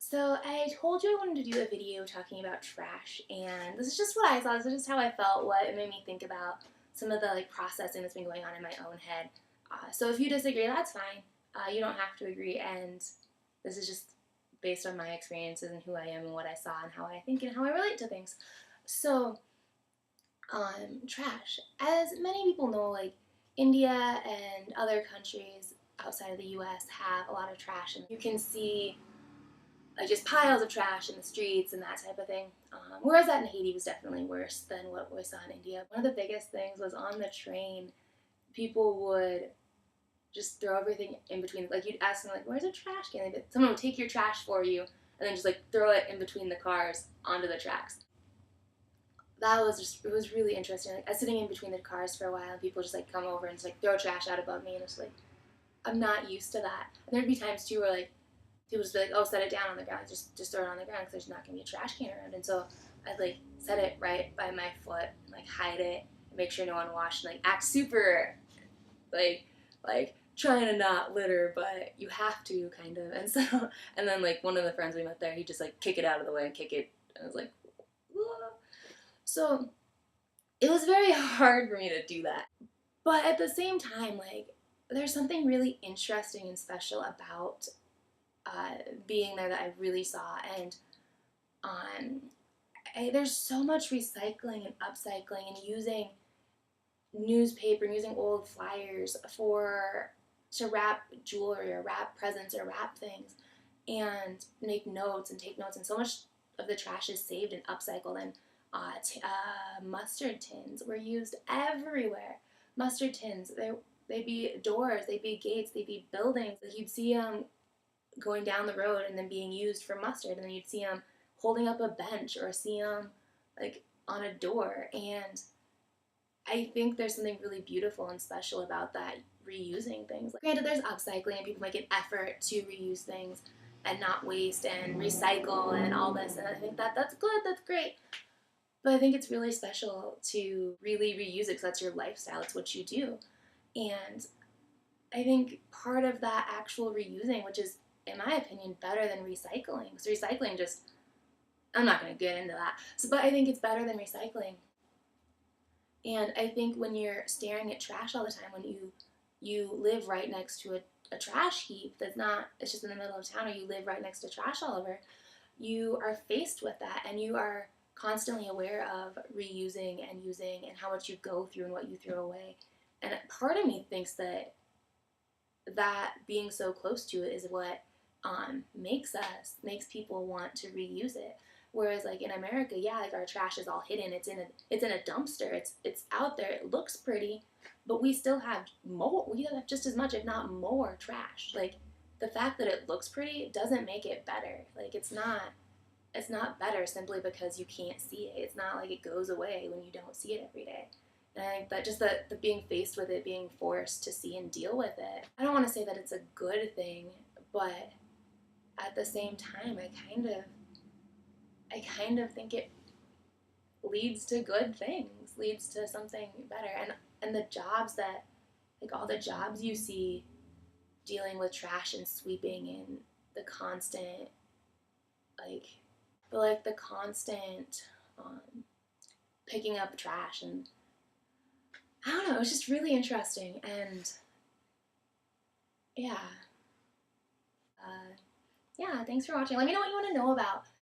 So I told you I wanted to do a video talking about trash, and this is just what I thought. This is just how I felt. What it made me think about some of the processing that's been going on in my own head. So if you disagree, that's fine. You don't have to agree, and this is just based on my experiences and who I am and what I saw and how I think and how I relate to things. So, trash. As many people know, like India and other countries outside of the U.S. have a lot of trash, and you can see like just piles of trash in the streets and that type of thing. Whereas that in Haiti was definitely worse than what we saw in India. One of the biggest things was on the train, people would just throw everything in between. Like you'd ask them, like, "Where's a trash can?" Someone would take your trash for you and then just like throw it in between the cars onto the tracks. That was just, it was really interesting. Like I was sitting in between the cars for a while, and people just like come over and just like throw trash out above me, and it's like I'm not used to that. And there'd be times too where like people just be like, "Oh, set it down on the ground. Just throw it on the ground because there's not gonna be a trash can around." And so I'd like set it right by my foot, and, like hide it, and make sure no one watched, and like act super like trying to not litter, but you have to kind of. And so and then like one of the friends we met there, he just like kick it out of the way and kick it, and I was like, whoa. So it was very hard for me to do that, but at the same time, like there's something really interesting and special about being there that I really saw. And um, there's so much recycling and upcycling and using newspaper and using old flyers to wrap jewelry or wrap presents or wrap things and make notes and take notes. And so much of the trash is saved and upcycled. And mustard tins were used everywhere. Mustard tins, they'd be doors, they'd be gates, they'd be buildings. You'd see them going down the road and then being used for mustard, and then you'd see them holding up a bench or see them like on a door. And I think there's something really beautiful and special about that, reusing things. Like, granted, there's upcycling and people make an effort to reuse things and not waste and recycle and all this, and I think that's good, that's great. But I think it's really special to really reuse it because that's your lifestyle, it's what you do. And I think part of that actual reusing, which is in my opinion, better than recycling. Because recycling just, I'm not going to get into that. So, but I think it's better than recycling. And I think when you're staring at trash all the time, when you live right next to a trash heap that's not, it's just in the middle of town, or you live right next to trash all over, you are faced with that, and you are constantly aware of reusing and using and how much you go through and what you throw away. And part of me thinks that being so close to it is what makes people want to reuse it. Whereas like in America, yeah, like our trash is all hidden. It's in a dumpster. It's out there. It looks pretty, but we still have more. We have just as much, if not more, trash. Like the fact that it looks pretty doesn't make it better. Like it's not better simply because you can't see it. It's not like it goes away when you don't see it every day. And I think that just the being faced with it, being forced to see and deal with it, I don't want to say that it's a good thing, but at the same time, I kind of think it leads to good things, leads to something better. And the jobs that, like all the jobs you see dealing with trash and sweeping and the constant, the constant picking up trash, and I don't know, it was just really interesting. And yeah. Yeah, thanks for watching. Let me know what you want to know about.